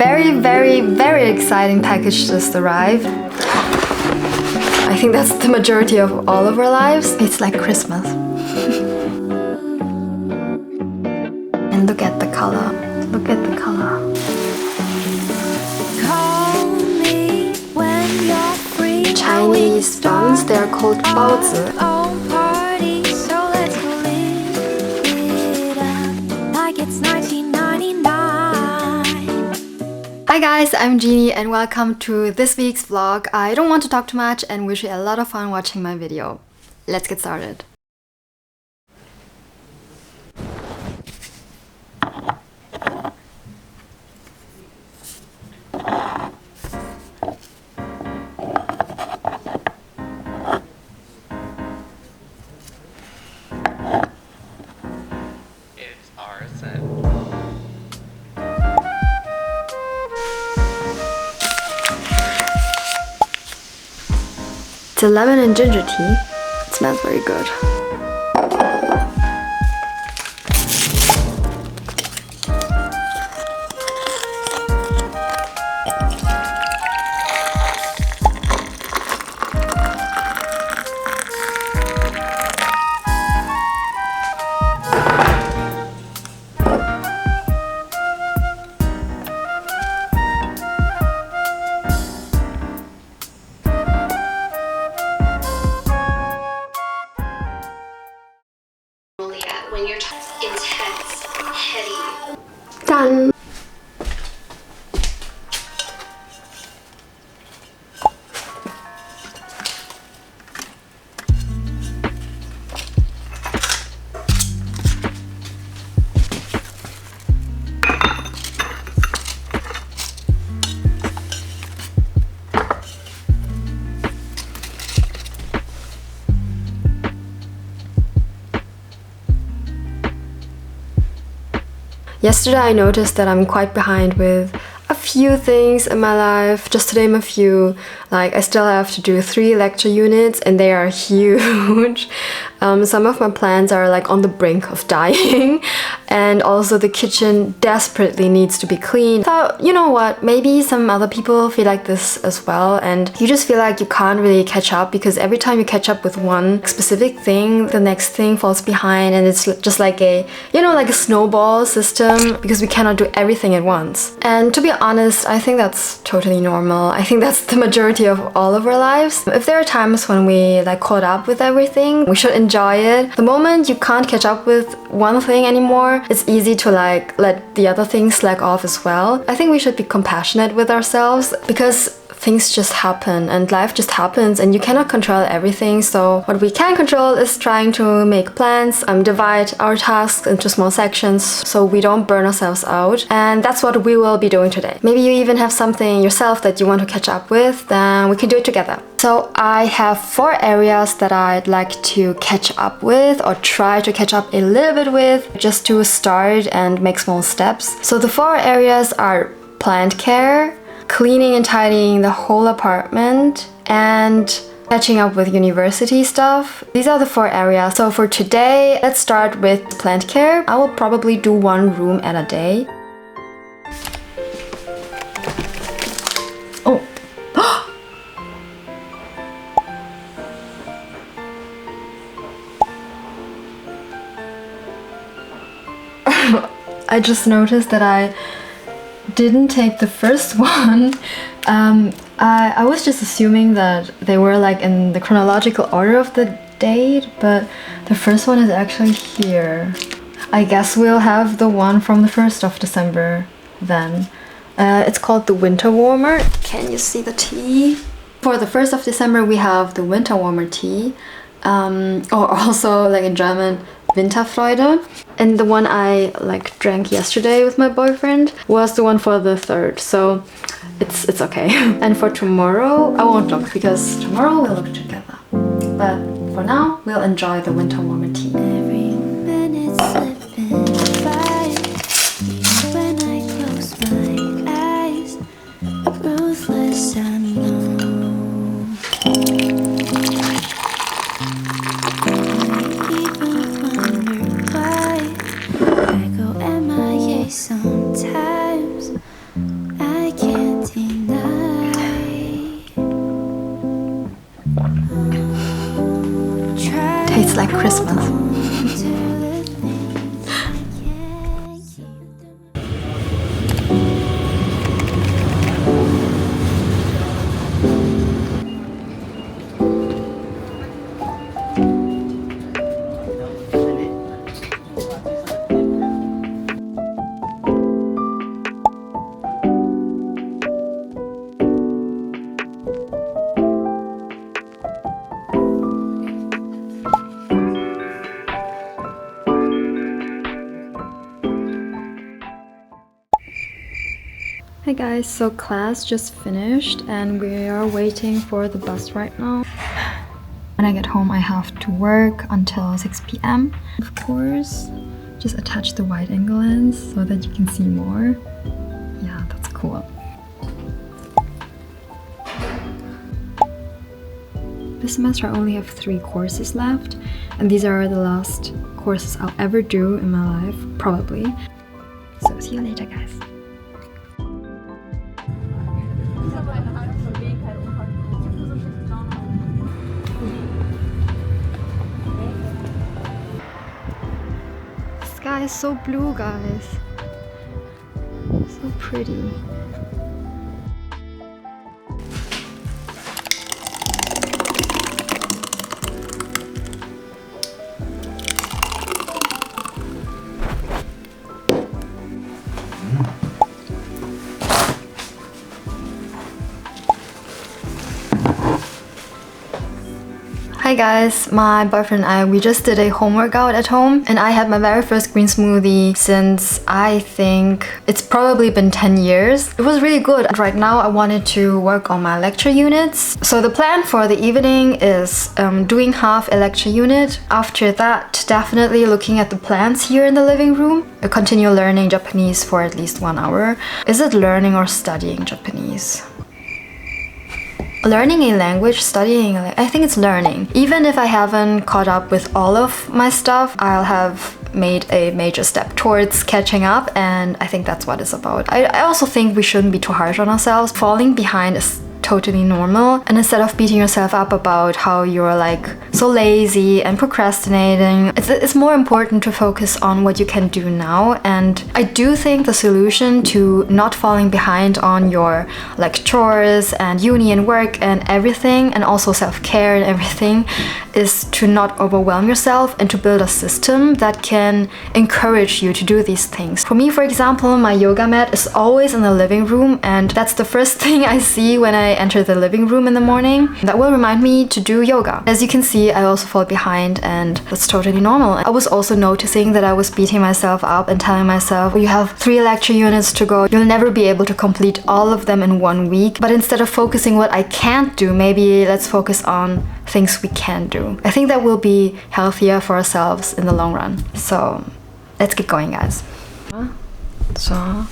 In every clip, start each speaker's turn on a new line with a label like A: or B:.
A: Very, very, very exciting package just arrived. I think that's the majority of all of our lives. It's like Christmas. And look at the color. Look at the color. Chinese buns, they are called baozi. Hi guys, I'm Jini and welcome to this week's vlog. I don't want to talk too much and wish you a lot of fun watching my video. Let's get started.
B: It's arson.
A: It's a lemon and ginger tea. It smells very good.
C: When you're intense, heady.
A: Done. Yesterday I noticed that I'm quite behind with a few things in my life. Just to name a few, like I still have to do 3 lecture units and they are huge. Some of my plans are like on the brink of dying and also the kitchen desperately needs to be cleaned. So you know what, maybe some other people feel like this as well and you just feel like you can't really catch up because every time you catch up with one specific thing, the next thing falls behind and it's just like a, you know, like a snowball system because we cannot do everything at once. And to be honest, I think that's totally normal. I think that's the majority of all of our lives. If there are times when we like caught up with everything, we should enjoy it. The moment you can't catch up with one thing anymore, it's easy to like let the other things slack off as well. I think we should be compassionate with ourselves because things just happen and life just happens and you cannot control everything. So what we can control is trying to make plans, divide our tasks into small sections so we don't burn ourselves out. And that's what we will be doing today. Maybe you even have something yourself that you want to catch up with, then we can do it together. So I have 4 areas that I'd like to catch up with or try to catch up a little bit with just to start and make small steps. So the 4 areas are plant care, cleaning and tidying the whole apartment, and catching up with university stuff. These are the 4 areas. So for today, let's start with plant care. I will probably do 1 room at a day. Oh. I just noticed that I didn't take the first one. I was just assuming that they were like in the chronological order of the date, but the first one is actually here. I guess we'll have the one from the 1st of December then. It's called the winter warmer. Can you see the tea? For the 1st of December we have the winter warmer tea, or also like in German Winterfreude. And the one I like drank yesterday with my boyfriend was the one for the 3rd, so it's okay. And for tomorrow I won't look because tomorrow we'll look together. But for now we'll enjoy the winter warmer tea.
C: Every minute slipping by, even when I close my eyes, ruthless I know. I even wonder why I go MIA sometimes. I
A: like Christmas. Hey guys, so class just finished and we are waiting for the bus right now. When I get home I have to work until 6 p.m. Of course, just attach the wide angle lens so that you can see more. Yeah, that's cool. This semester I only have 3 courses left and these are the last courses I'll ever do in my life, probably. So see you later guys. The sky is so blue, guys. So pretty. Hi guys, my boyfriend and I, we just did a home workout at home and I had my very first green smoothie since I think it's probably been 10 years. It was really good. Right now I wanted to work on my lecture units. So the plan for the evening is doing half a lecture unit. After that, definitely looking at the plants here in the living room. I continue learning Japanese for at least 1 hour. Is it learning or studying Japanese? Learning a language, studying, I think it's learning. Even if I haven't caught up with all of my stuff, I'll have made a major step towards catching up and I think that's what it's about. I also think we shouldn't be too harsh on ourselves. Falling behind is totally normal and instead of beating yourself up about how you're like so lazy and procrastinating, it's more important to focus on what you can do now. And I do think the solution to not falling behind on your like chores and uni and work and everything and also self-care and everything is to not overwhelm yourself and to build a system that can encourage you to do these things. For me, for example, my yoga mat is always in the living room and that's the first thing I see when I enter the living room in the morning. That will remind me to do yoga. As you can see, I also fall behind and that's totally normal. I was also noticing that I was beating myself up and telling myself, well, you have 3 lecture units to go. You'll never be able to complete all of them in 1 week. But instead of focusing what I can't do, maybe let's focus on things we can do. I think that will be healthier for ourselves in the long run. So let's get going, guys. So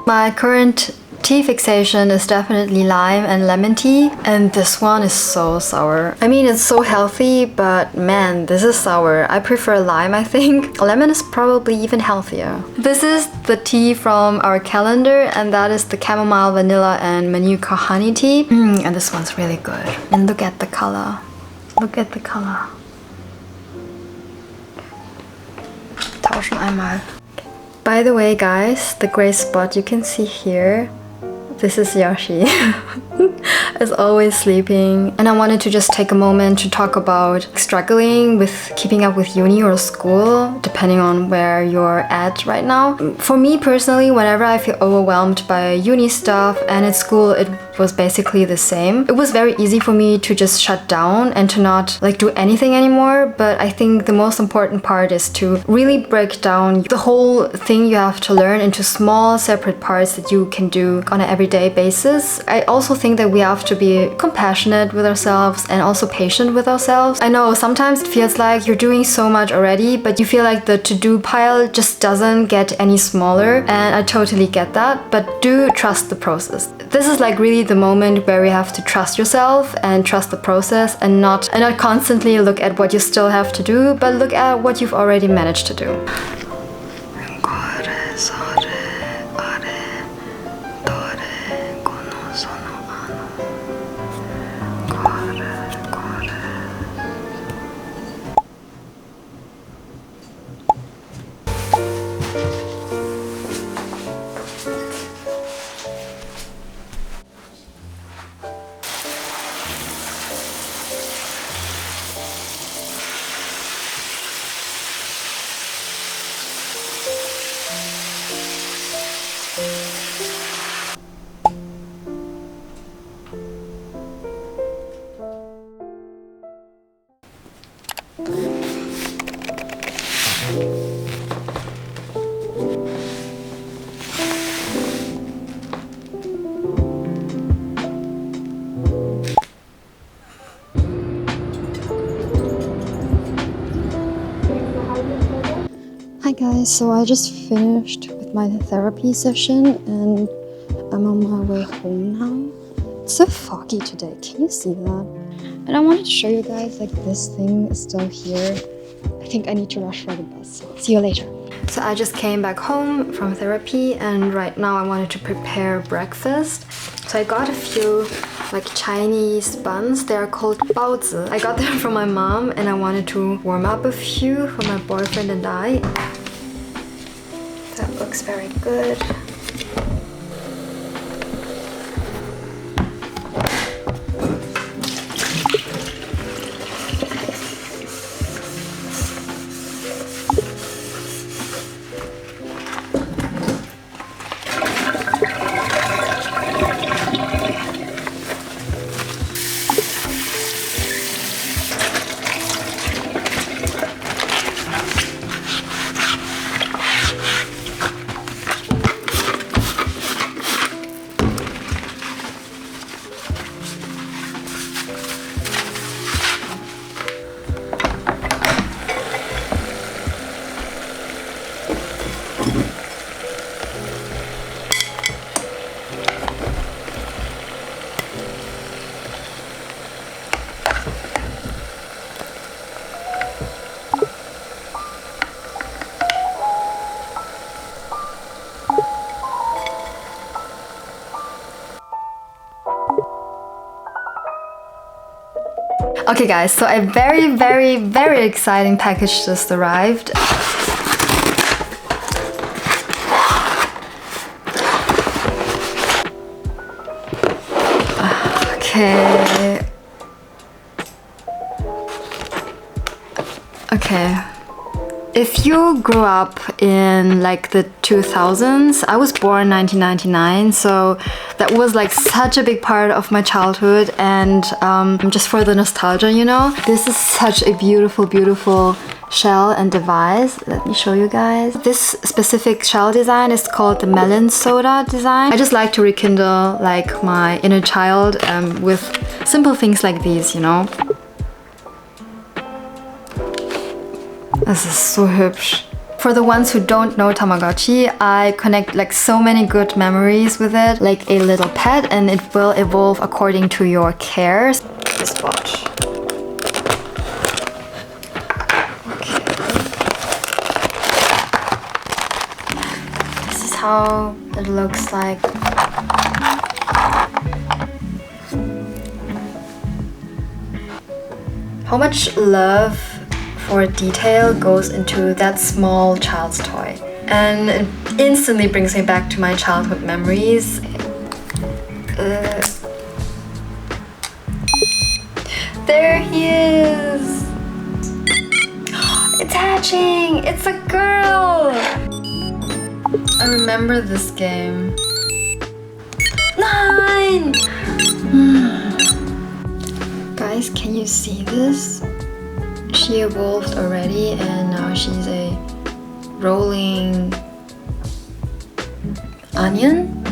A: my current tea fixation is definitely lime and lemon tea, and this one is so sour. I mean, it's so healthy, but man, this is sour. I prefer lime, I think. Lemon is probably even healthier. This is the tea from our calendar, and that is the chamomile, vanilla, and manuka honey tea. And this one's really good. And look at the color. Look at the color. Tauschen einmal. By the way, guys, the gray spot you can see here, this is Yoshi. Is always sleeping. And I wanted to just take a moment to talk about struggling with keeping up with uni or school, depending on where you're at right now. For me personally, whenever I feel overwhelmed by uni stuff and at school, it was basically the same. It was very easy for me to just shut down and to not like do anything anymore, but I think the most important part is to really break down the whole thing you have to learn into small separate parts that you can do on an everyday basis. I also think that we have to be compassionate with ourselves and also patient with ourselves. I know sometimes it feels like you're doing so much already, but you feel like the to-do pile just doesn't get any smaller, and I totally get that, but do trust the process. This is like really the moment where you have to trust yourself and trust the process and not constantly look at what you still have to do, but look at what you've already managed to do. Hi guys, so I just finished with my therapy session and I'm on my way home now. It's so foggy today, can you see that? And I wanted to show you guys like this thing is still here. I think I need to rush for the bus, so see you later. So I just came back home from therapy and right now I wanted to prepare breakfast. So I got a few like Chinese buns, they are called baozi. I got them from my mom and I wanted to warm up a few for my boyfriend and I. That looks very good. Okay guys, so a very exciting package just arrived. Okay. If you grew up in like the 2000s, I was born 1999, so that was like such a big part of my childhood, and just for the nostalgia, you know, this is such a beautiful shell and device. Let me show you guys. This specific shell design is called the melon soda design. I just like to rekindle like my inner child with simple things like these, you know. This is so hübsch. For the ones who don't know Tamagotchi, I connect like so many good memories with it, like a little pet, and it will evolve according to your care. Just watch. Okay. This is how it looks like. How much love for detail goes into that small child's toy, and it instantly brings me back to my childhood memories. There he is! It's hatching! It's a girl! I remember this game. 9! Guys, can you see this? She evolved already and now she's a rolling onion?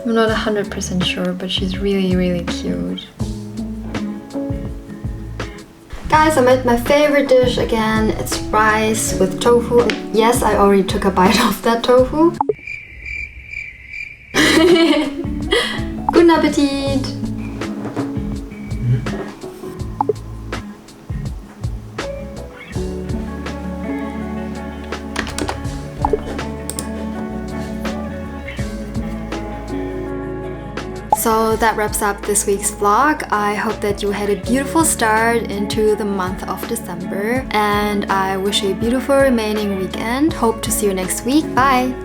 A: I'm not 100% sure, but she's really cute. Guys, I made my favorite dish again. It's rice with tofu. Yes, I already took a bite of that tofu. Guten Appetit! So that wraps up this week's vlog. I hope that you had a beautiful start into the month of December, and I wish you a beautiful remaining weekend. Hope to see you next week. Bye!